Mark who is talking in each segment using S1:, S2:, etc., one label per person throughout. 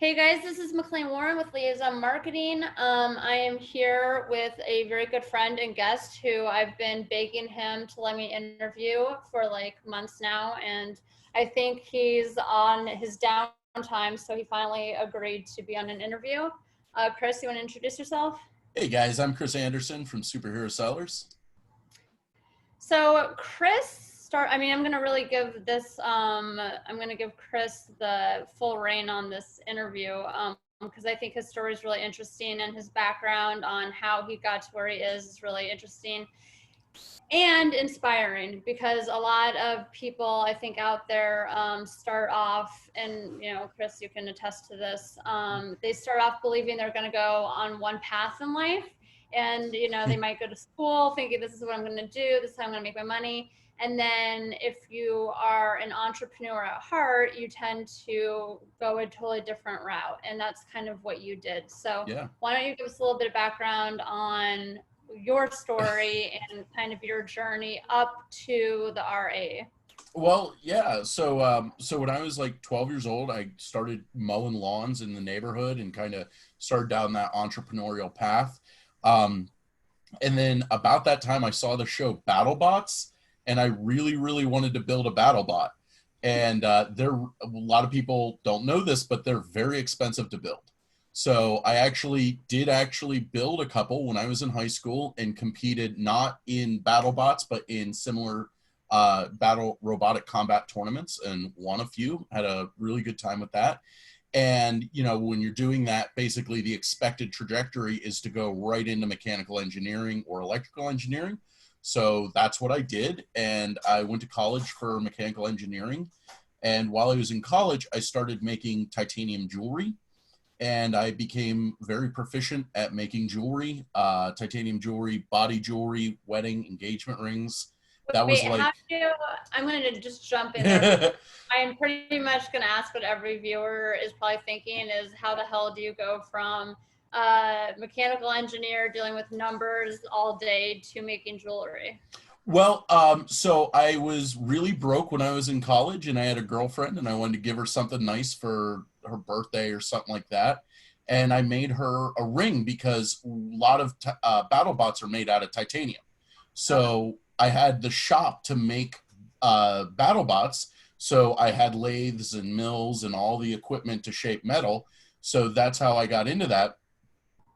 S1: Hey guys, this is McLean Warren with Liaison Marketing. I am here with a very good friend and guest who I've been begging him to let me interview for like months now, and I think he's on his downtime, so he finally agreed to be on an interview. Chris, you want to introduce yourself?
S2: Hey guys, I'm Chris Anderson from Superhero Sellers.
S1: So I'm going to really give this, I'm going to give Chris the full reign on this interview because I think his story is really interesting and his background on how he got to where he is really interesting and inspiring, because a lot of people I think out there start off, and Chris, you can attest to this, they start off believing they're going to go on one path in life, and they might go to school thinking this is what I'm going to do, this is how I'm going to make my money, and then if you are an entrepreneur at heart, you tend to go a totally different route, and that's kind of what you did. So
S2: Yeah.
S1: why don't you give us a little bit of background on your story and kind of your journey up to the RA.
S2: Well, yeah. So when I was like 12 years old, I started mowing lawns in the neighborhood and kind of started down that entrepreneurial path. Um, and then about that time, I saw the show BattleBots, and I really, really wanted to build a BattleBot. And a lot of people don't know this, but they're very expensive to build. So I actually build a couple when I was in high school and competed not in BattleBots, but in similar battle robotic combat tournaments, and won a few, had a really good time with that. And, when you're doing that, basically the expected trajectory is to go right into mechanical engineering or electrical engineering. So that's what I did. And I went to college for mechanical engineering. And while I was in college, I started making titanium jewelry. And I became very proficient at making jewelry, titanium jewelry, body jewelry, wedding, engagement rings. That was
S1: Wait,
S2: like,
S1: I'm going to just jump in there. I'm pretty much going to ask what every viewer is probably thinking is, how the hell do you go from mechanical engineer dealing with numbers all day to making jewelry?
S2: well, so I was really broke when I was in college, and I had a girlfriend, and I wanted to give her something nice for her birthday or something like that. And I made her a ring because a lot of battle bots are made out of titanium. So I had the shop to make battle bots. So I had lathes and mills and all the equipment to shape metal. So that's how I got into that.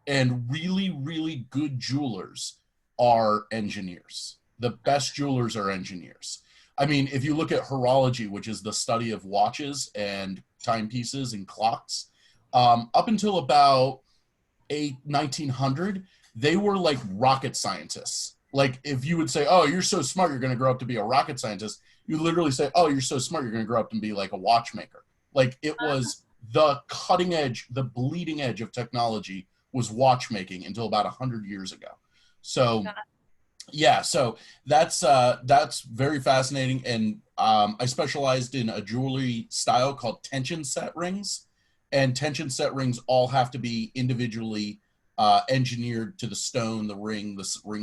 S2: And really, really good jewelers are engineers. The best jewelers are engineers. I mean, if you look at horology, which is the study of watches and timepieces and clocks, up until about 1900, they were like rocket scientists. Like, if you would say, oh, you're so smart, you're going to grow up to be a rocket scientist, you literally say, oh, you're so smart, you're going to grow up and be like a watchmaker. Like, it was the cutting edge, the bleeding edge of technology was watchmaking until about 100 years ago. So yeah, so that's very fascinating. And I specialized in a jewelry style called tension set rings, and tension set rings all have to be individually engineered to the stone, the ring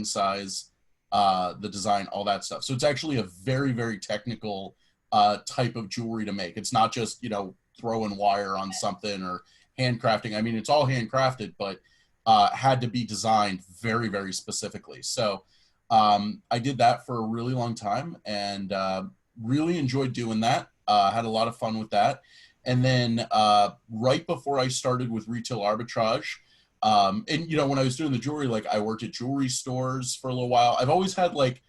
S2: size, the design, all that stuff. So it's actually a very, very technical type of jewelry to make. It's not just throwing wire on something or handcrafting. I mean, it's all handcrafted, but had to be designed very, very specifically. So I did that for a really long time, and really enjoyed doing that. Had a lot of fun with that. And then right before I started with retail arbitrage, and when I was doing the jewelry, like, I worked at jewelry stores for a little while. I've always had, like,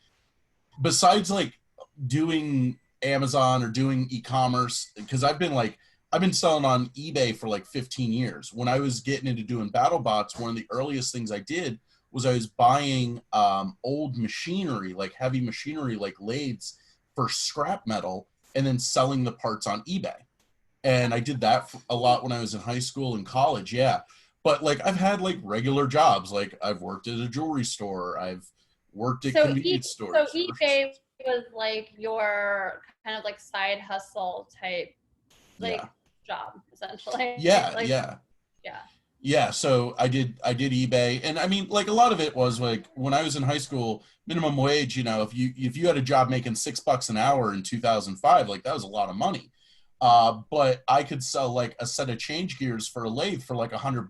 S2: besides like doing Amazon or doing e-commerce, because I've been selling on eBay for like 15 years. When I was getting into doing BattleBots, one of the earliest things I did was I was buying old machinery, like heavy machinery, like lathes, for scrap metal, and then selling the parts on eBay. And I did that a lot when I was in high school and college. Yeah. But like, I've had like regular jobs. Like, I've worked at a jewelry store. I've worked at convenience stores.
S1: So eBay was like your kind of like side hustle type, like,
S2: Yeah.
S1: job, essentially.
S2: Yeah.
S1: Like,
S2: Yeah.
S1: yeah.
S2: Yeah, so I did eBay, and I mean, like, a lot of it was like, when I was in high school, minimum wage. If you had a job making $6 an hour in 2005, like, that was a lot of money. But I could sell like a set of change gears for a lathe for like $100.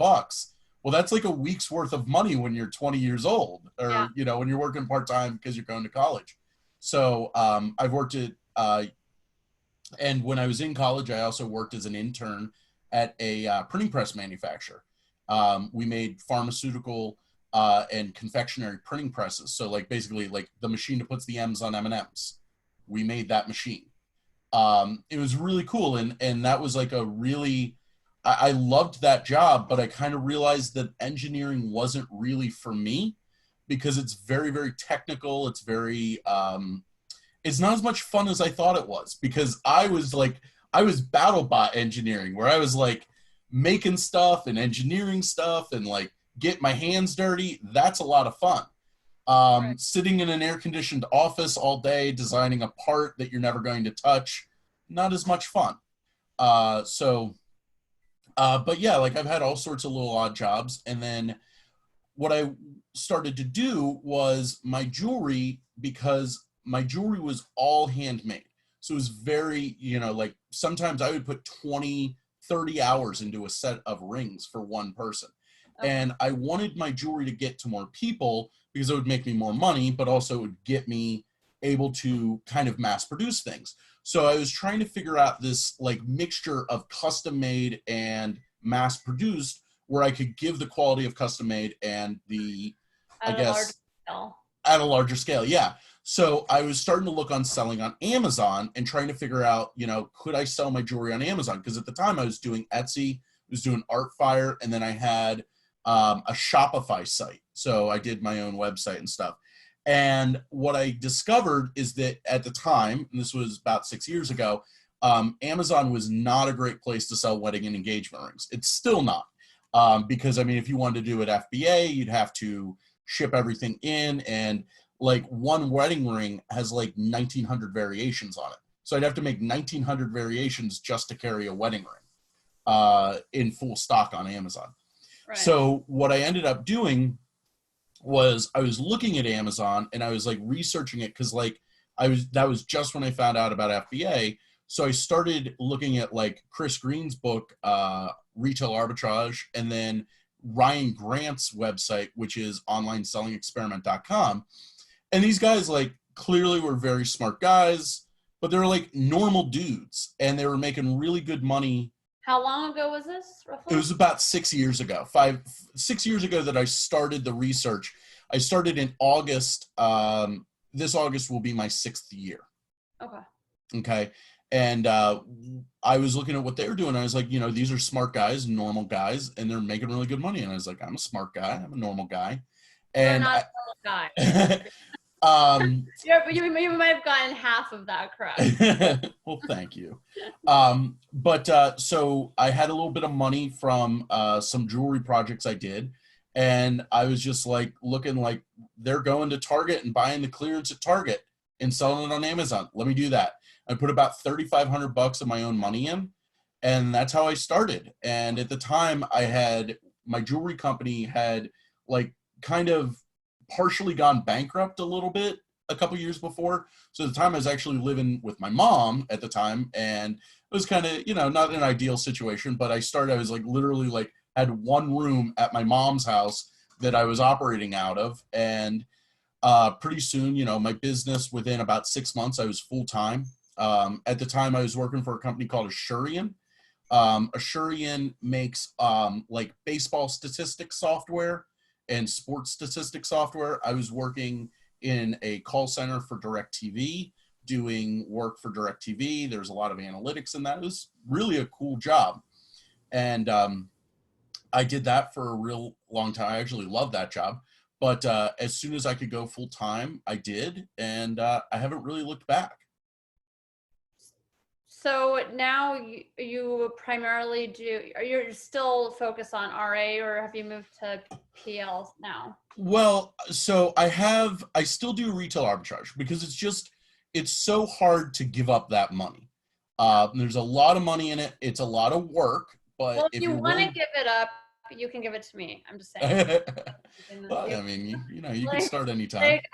S2: Well, that's like a week's worth of money when you're 20 years old,
S1: Yeah.
S2: or when you're working part time because you're going to college. So I've worked at and when I was in college, I also worked as an intern at a printing press manufacturer. We made pharmaceutical and confectionery printing presses. So like basically like the machine that puts the M's on M&Ms. We made that machine. It was really cool. And that was like a really, I loved that job, but I kind of realized that engineering wasn't really for me because it's very, very technical. It's very, it's not as much fun as I thought it was, because I was BattleBot engineering, where I was like making stuff and engineering stuff and like get my hands dirty. That's a lot of fun.
S1: Right.
S2: Sitting in an air-conditioned office all day designing a part that you're never going to touch, not as much fun. But yeah, like I've had all sorts of little odd jobs. And then what I started to do was my jewelry, because my jewelry was all handmade. So it was very, like sometimes I would put 20, 30 hours into a set of rings for one person.
S1: Okay.
S2: And I wanted my jewelry to get to more people because it would make me more money, but also it would get me able to kind of mass produce things. So I was trying to figure out this like mixture of custom made and mass produced, where I could give the quality of custom made and the,
S1: At a larger scale.
S2: at a larger scale. Yeah. So I was starting to look on selling on Amazon and trying to figure out, could I sell my jewelry on Amazon? Because at the time I was doing Etsy, I was doing Artfire, and then I had a Shopify site. So I did my own website and stuff. And what I discovered is that at the time, and this was about 6 years ago, Amazon was not a great place to sell wedding and engagement rings. It's still not. Because, I mean, if you wanted to do it FBA, you'd have to ship everything in, and like one wedding ring has like 1,900 variations on it. So I'd have to make 1,900 variations just to carry a wedding ring in full stock on Amazon. Right. So what I ended up doing was I was looking at Amazon and I was like researching it, because like that was just when I found out about FBA. So I started looking at like Chris Green's book, Retail Arbitrage, and then Ryan Grant's website, which is onlinesellingexperiment.com. And these guys like clearly were very smart guys, but they're like normal dudes, and they were making really good money.
S1: How long ago was this, roughly?
S2: It was about 6 years ago, 6 years ago that I started the research. I started in August. This August will be my 6th year. Okay. And I was looking at what they were doing. I was like, these are smart guys, normal guys, and they're making really good money. And I was like, I'm a smart guy. I'm a normal guy. And
S1: you're not a normal guy. Yeah, but you might have gotten half of that correct.
S2: Well, thank you. So I had a little bit of money from some jewelry projects I did. And I was just like looking like they're going to Target and buying the clearance at Target and selling it on Amazon. Let me do that. I put about $3,500 of my own money in, and that's how I started. And at the time, my jewelry company had like kind of partially gone bankrupt a little bit a couple years before. So at the time I was actually living with my mom at the time, and it was kind of, not an ideal situation, but I was like literally like had one room at my mom's house that I was operating out of. And pretty soon, my business, within about 6 months, I was full time. At the time I was working for a company called Assurian. Assurian makes like baseball statistics software and sports statistics software. I was working in a call center for DirecTV, doing work for DirecTV. There's a lot of analytics in that. It was really a cool job. And I did that for a real long time. I actually loved that job. But as soon as I could go full time, I did. And I haven't really looked back.
S1: So now you primarily you're still focused on RA, or have you moved to PL now?
S2: Well, so I still do retail arbitrage, because it's so hard to give up that money. There's a lot of money in it. It's a lot of work, but
S1: well, if you want to give it up, you can give it to me. I'm just saying.
S2: Well, I mean, you can start anytime.
S1: Like,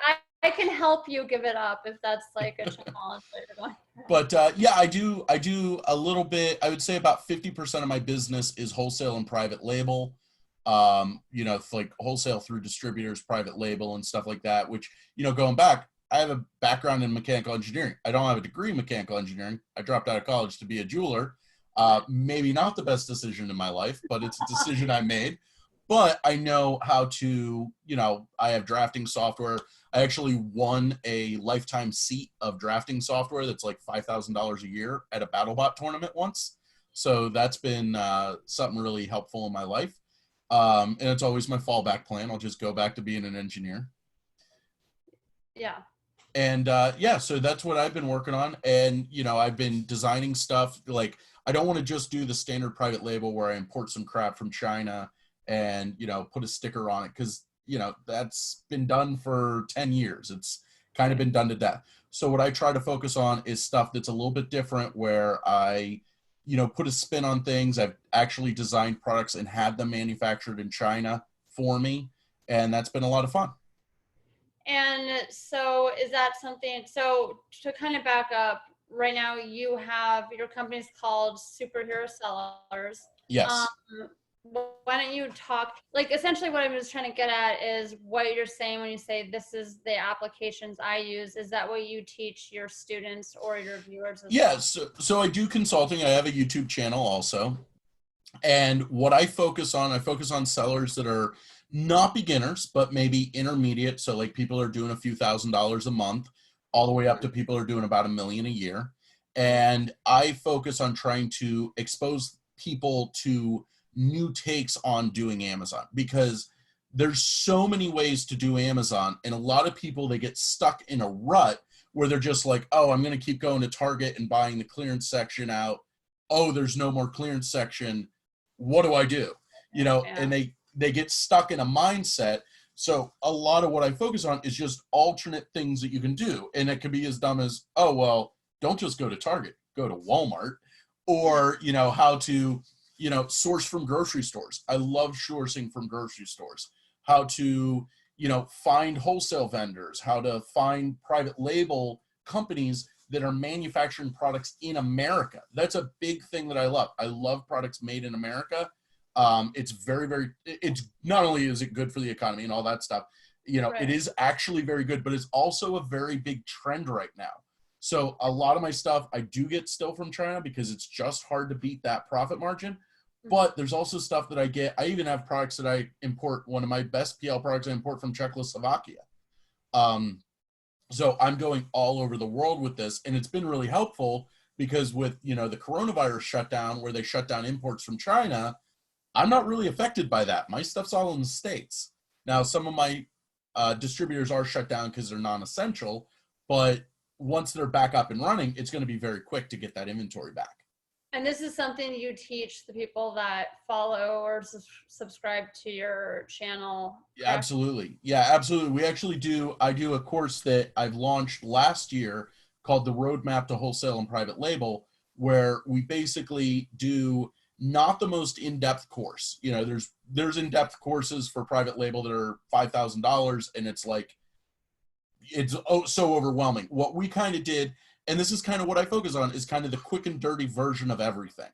S1: I can help you give it up if that's like a challenge that you're going through.
S2: But yeah, I do a little bit. I would say about 50% of my business is wholesale and private label. It's like wholesale through distributors, private label, and stuff like that. Which, going back, I have a background in mechanical engineering. I don't have a degree in mechanical engineering. I dropped out of college to be a jeweler. Maybe not the best decision in my life, but it's a decision I made. But I know how to, I have drafting software. I actually won a lifetime seat of drafting software that's like $5,000 a year at a BattleBot tournament once. So that's been something really helpful in my life. And it's always my fallback plan. I'll just go back to being an engineer.
S1: Yeah.
S2: And yeah, so that's what I've been working on. And, I've been designing stuff. Like, I don't want to just do the standard private label where I import some crap from China and, put a sticker on it. Because, that's been done for 10 years. It's kind of been done to death. So what I try to focus on is stuff that's a little bit different, where I, put a spin on things. I've actually designed products and had them manufactured in China for me. And that's been a lot of fun.
S1: And so is that something, so to kind of back up, right now you have, your company's called Superhero Sellers.
S2: Yes.
S1: Why don't you talk, like essentially what I'm just trying to get at is what you're saying when you say this is the applications I use. Is that what you teach your students or your viewers as well?
S2: So I do consulting. I have a YouTube channel also. And what I focus on sellers that are not beginners, but maybe intermediate. So like people are doing a few $1,000s a month, all the way up to people are doing about $1 million a year. And I focus on trying to expose people to new takes on doing Amazon, because there's so many ways to do Amazon. And a lot of people, they get stuck in a rut where they're just like, oh, I'm going to keep going to Target and buying the clearance section out. Oh, there's no more clearance section. What do I do?
S1: Yeah.
S2: And they get stuck in a mindset. So a lot of what I focus on is just alternate things that you can do. And it could be as dumb as, oh, well, don't just go to Target, go to Walmart. Or, how to, source from grocery stores. I love sourcing from grocery stores. How to, find wholesale vendors, how to find private label companies that are manufacturing products in America. That's a big thing that I love. I love products made in America. It's very, very, it's not only is it good for the economy and all that stuff,
S1: Right.
S2: It is actually very good, but it's also a very big trend right now. So a lot of my stuff I do get still from China because it's just hard to beat that profit margin. But there's also stuff that I get. I even have products that I import. One of my best PL products I import from Czechoslovakia. So I'm going all over the world with this, and it's been really helpful because with, the coronavirus shutdown where they shut down imports from China, I'm not really affected by that. My stuff's all in the States. Now, some of my distributors are shut down because they're non-essential, but once they're back up and running, it's going to be very quick to get that inventory back.
S1: And this is something you teach the people that follow or subscribe to your channel.
S2: Yeah, absolutely. Yeah, absolutely. I do a course that I've launched last year called the Roadmap to Wholesale and Private Label, where we basically do not the most in-depth course. There's in-depth courses for private label that are $5,000, and it's like, it's so overwhelming. What we kind of did, and this is kind of what I focus on, is kind of the quick and dirty version of everything.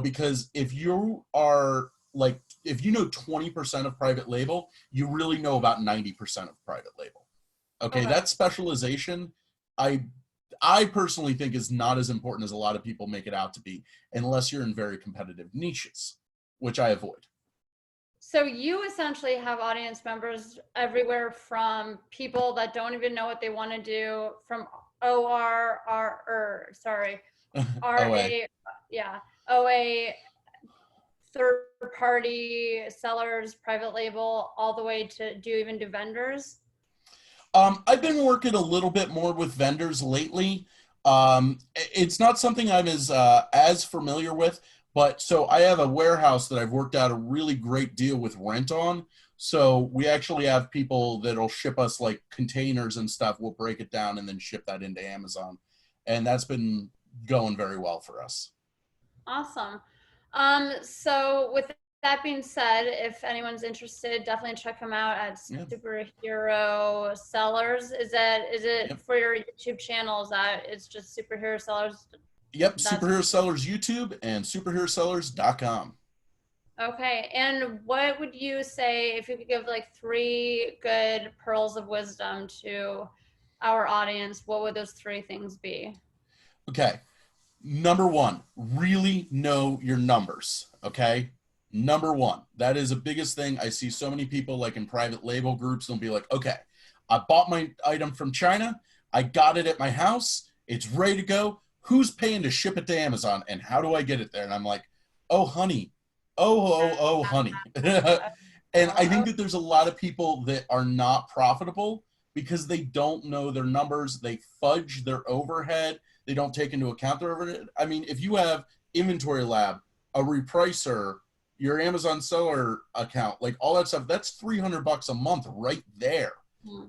S2: Because if you are like, if you know 20% of private label, you really know about 90% of private label. Okay, that specialization, I personally think is not as important as a lot of people make it out to be, unless you're in very competitive niches, which I avoid.
S1: So you essentially have audience members everywhere, from people that don't even know what they want to do, from RA, yeah, OA, third party sellers, private label, all the way to do vendors.
S2: I've been working a little bit more with vendors lately. It's not something I'm as familiar with, but so I have a warehouse that I've worked out a really great deal with rent on. So we actually have people that'll ship us like containers and stuff. We'll break it down and then ship that into Amazon. And that's been going very well for us.
S1: Awesome. So with That being said, if anyone's interested, definitely check him out at
S2: Yeah.
S1: Superhero Sellers. Is it
S2: Yep.
S1: for your YouTube channel? Is that it's just Superhero Sellers?
S2: Yep.
S1: That's
S2: Superhero Sellers YouTube and superherosellers.com.
S1: okay. And what would you say if you could give like 3 good pearls of wisdom to our audience? What would those 3 things be?
S2: Okay. Number one, really know your numbers. Okay. Number one, that is the biggest thing. I see so many people like in private label groups, they'll be like, okay, I bought my item from China. I got it at my house. It's ready to go. Who's paying to ship it to Amazon? And how do I get it there? And I'm like, oh, honey. Oh, honey. And I think that there's a lot of people that are not profitable because they don't know their numbers. They fudge their overhead. They don't take into account their overhead. I mean, if you have Inventory Lab, a repricer, your Amazon seller account, like all that stuff, that's $300 a month right there.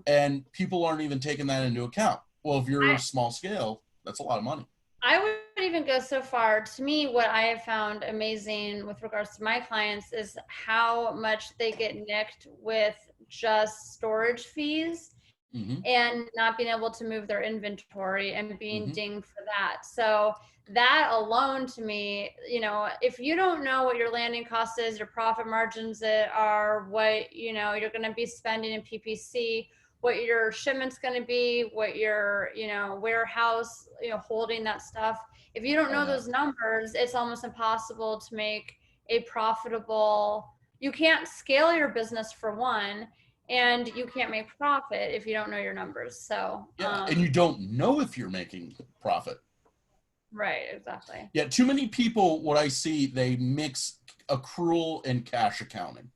S2: And people aren't even taking that into account. Well, if you're small scale, that's a lot of money.
S1: I would even go so far. To me, what I have found amazing with regards to my clients is how much they get nicked with just storage fees and not being able to move their inventory and being dinged for that. So that alone to me, you know, if you don't know what your landing cost is, your profit margins are, what, you know, you're going to be spending in PPC, what your shipment's going to be, what your, you know, warehouse, you know, holding that stuff. If you don't know those numbers, it's almost impossible to make a profitable, you can't scale your business for one, and you can't make profit if you don't know your numbers. So,
S2: yeah, and you don't know if you're making profit.
S1: Right, exactly.
S2: Yeah, too many people, what I see, they mix accrual and cash accounting.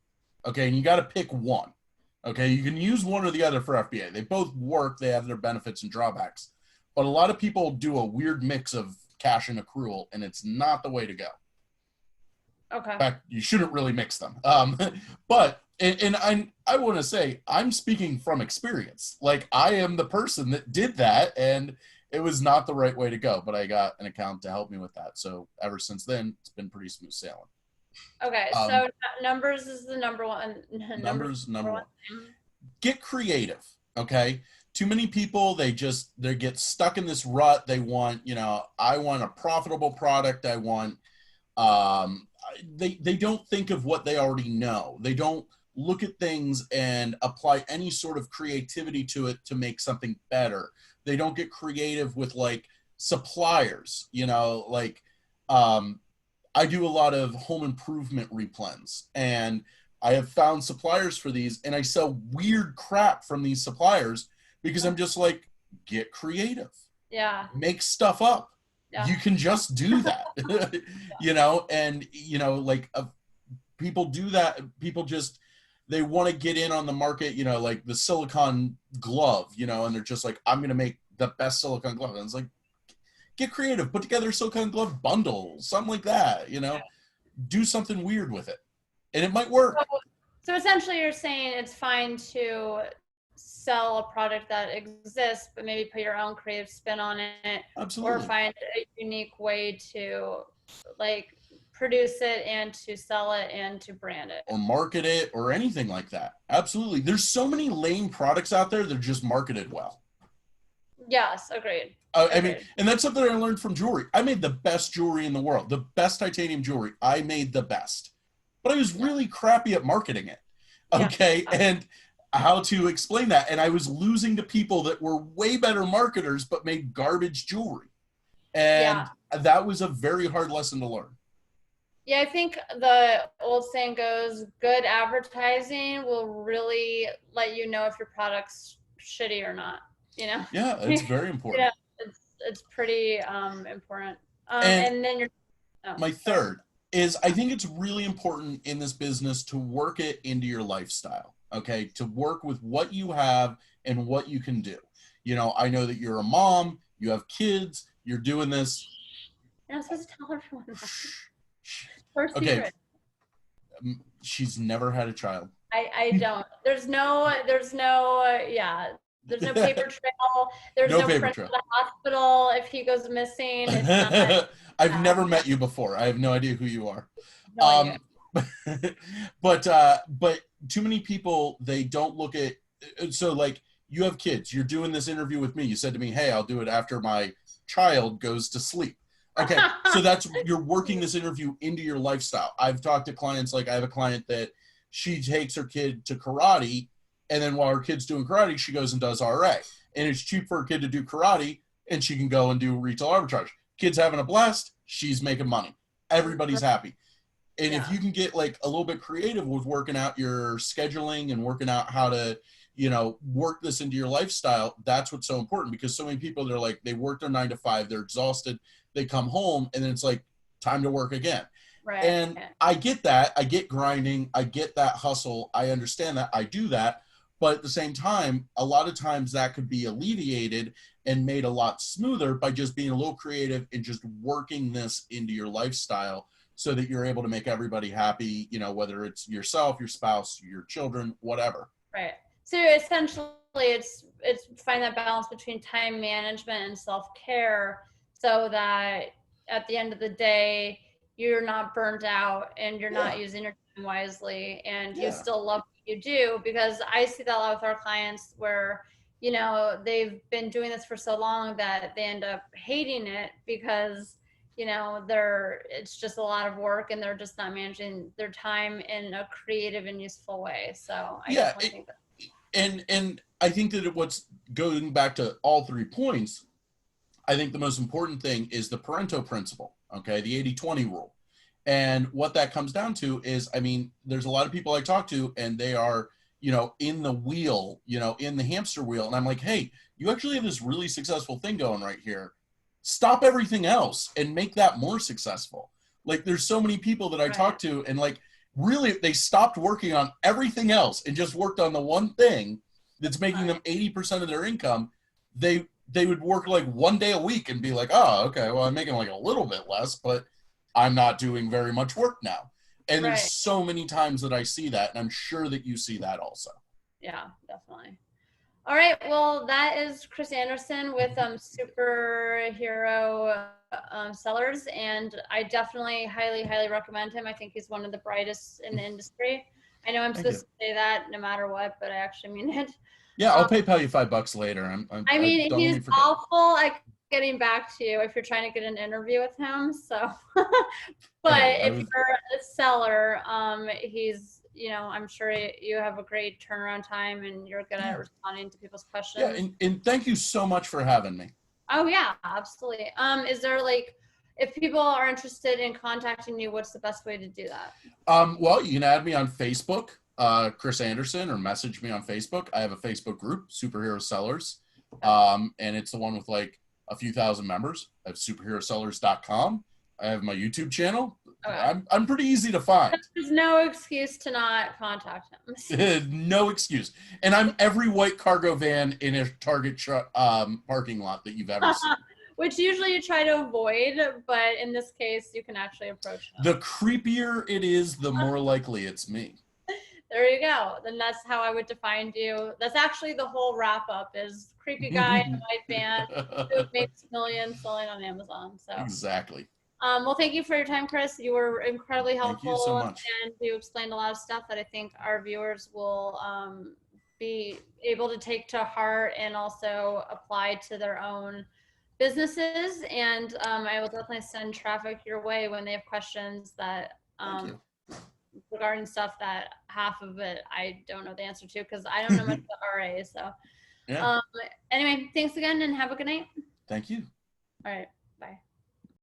S2: Okay, and you got to pick one. Okay, you can use one or the other for FBA. They both work. They have their benefits and drawbacks. But a lot of people do a weird mix of cash and accrual, and it's not the way to go.
S1: Okay.
S2: In fact, you shouldn't really mix them. But I want to say, I'm speaking from experience. Like, I am the person that did that, and it was not the right way to go. But I got an account to help me with that. So ever since then, it's been pretty smooth sailing.
S1: Okay, so numbers is the number one.
S2: Numbers, number one. Get creative, okay? Too many people, they get stuck in this rut. They want, you know, I want a profitable product. I want, they don't think of what they already know. They don't look at things and apply any sort of creativity to it to make something better. They don't get creative with like suppliers, you know, like, I do a lot of home improvement replens, and I have found suppliers for these, and I sell weird crap from these suppliers because I'm just like, get creative.
S1: Yeah.
S2: Make stuff up. Yeah. You can just do that, you know, and, you know, like people do that. People just, they want to get in on the market, you know, like the silicone glove, you know, and they're just like, I'm going to make the best silicone glove. And it's like, get creative, put together a silicone glove bundle, something like that, you know, do something weird with it. And it might work.
S1: So essentially you're saying it's fine to sell a product that exists, but maybe put your own creative spin on it.
S2: Absolutely.
S1: Or find a unique way to like produce it and to sell it and to brand it.
S2: Or market it or anything like that. Absolutely. There's so many lame products out there that are just marketed well.
S1: Yes, agreed.
S2: I mean, and that's something I learned from jewelry. I made the best jewelry in the world, the best titanium jewelry. I made the best, but I was really crappy at marketing it. Okay. Yeah. And how to explain that. And I was losing to people that were way better marketers, but made garbage jewelry. And that was a very hard lesson to learn.
S1: Yeah, I think the old saying goes, good advertising will really let you know if your product's shitty or not, you know?
S2: Yeah, it's very important.
S1: Yeah. It's pretty important. And then
S2: my third is, I think it's really important in this business to work it into your lifestyle, okay? To work with what you have and what you can do. You know, I know that you're a mom, you have kids, you're doing this.
S1: You're not supposed to tell everyone that. First secret.
S2: She's never had a child.
S1: I don't. There's no paper trail. There's no
S2: paper
S1: friend
S2: trail.
S1: at the hospital if he goes missing. It's not,
S2: I've never met you before. I have no idea who you are.
S1: No idea.
S2: But too many people, they don't look at, so like you have kids, you're doing this interview with me. You said to me, hey, I'll do it after my child goes to sleep. Okay, so that's, you're working this interview into your lifestyle. I've talked to clients, like I have a client that she takes her kid to karate, and then while her kid's doing karate, she goes and does RA. And it's cheap for her kid to do karate, and she can go and do retail arbitrage. Kid's having a blast, she's making money. Everybody's happy. And if you can get like a little bit creative with working out your scheduling and working out how to, you know, work this into your lifestyle, that's what's so important. Because so many people, they're like, they work their 9 to 5, they're exhausted, they come home, and then it's like time to work again.
S1: Right.
S2: And I get that. I get grinding. I get that hustle. I understand that. I do that. But at the same time, a lot of times that could be alleviated and made a lot smoother by just being a little creative and just working this into your lifestyle, so that you're able to make everybody happy, you know, whether it's yourself, your spouse, your children, whatever.
S1: Right. So essentially it's find that balance between time management and self-care, so that at the end of the day, you're not burnt out and you're not using your time wisely, and you still love what you do. Because I see that a lot with our clients where, you know, they've been doing this for so long that they end up hating it because, you know, it's just a lot of work and they're just not managing their time in a creative and useful way. So I definitely think that.
S2: And I think that what's going back to all 3 points, I think the most important thing is the Pareto principle, okay, the 80-20 rule. And what that comes down to is, I mean, there's a lot of people I talk to and they are, you know, in the wheel, you know, in the hamster wheel. And I'm like, hey, you actually have this really successful thing going right here. Stop everything else and make that more successful. Like there's so many people that I talk to, and like really they stopped working on everything else and just worked on the one thing that's making them 80% of their income. They would work like 1 day a week and be like, oh, okay, well, I'm making like a little bit less, but I'm not doing very much work now. And there's so many times that I see that, and I'm sure that you see that also.
S1: Yeah, definitely. All right, well, that is Chris Anderson with Superhero Sellers, and I definitely highly recommend him. I think he's one of the brightest in the industry. I know I'm supposed to say that no matter what, but I actually mean it.
S2: Yeah, I'll PayPal you $5 later.
S1: I mean, he's awful at getting back to you if you're trying to get an interview with him. So, but if you're a seller, he's, you know, I'm sure you have a great turnaround time and you're good at responding to people's questions.
S2: Yeah, and thank you so much for having me.
S1: Oh yeah, absolutely. Is there like, if people are interested in contacting you, what's the best way to do that?
S2: Well, you can add me on Facebook, Chris Anderson, or message me on Facebook. I have a Facebook group, Superhero Sellers, and it's the one with like a few thousand members. I have superherosellers.com. I have my YouTube channel. I'm pretty easy to find.
S1: There's no excuse to not contact him.
S2: No excuse. And I'm every white cargo van in a Target parking lot that you've ever seen.
S1: Which usually you try to avoid, but in this case, you can actually approach them.
S2: The creepier it is, the more likely it's me.
S1: There you go. Then that's how I would define you. That's actually the whole wrap up, is creepy guy in a white van who makes millions selling on Amazon. So
S2: exactly.
S1: Well, thank you for your time, Chris. You were incredibly helpful.
S2: Thank you so much.
S1: And you explained a lot of stuff that I think our viewers will be able to take to heart and also apply to their own businesses. And I will definitely send traffic your way when they have questions that regarding stuff that half of it I don't know the answer to, because I don't know much about RA. So anyway, thanks again and have a good night.
S2: Thank you.
S1: All right. Bye.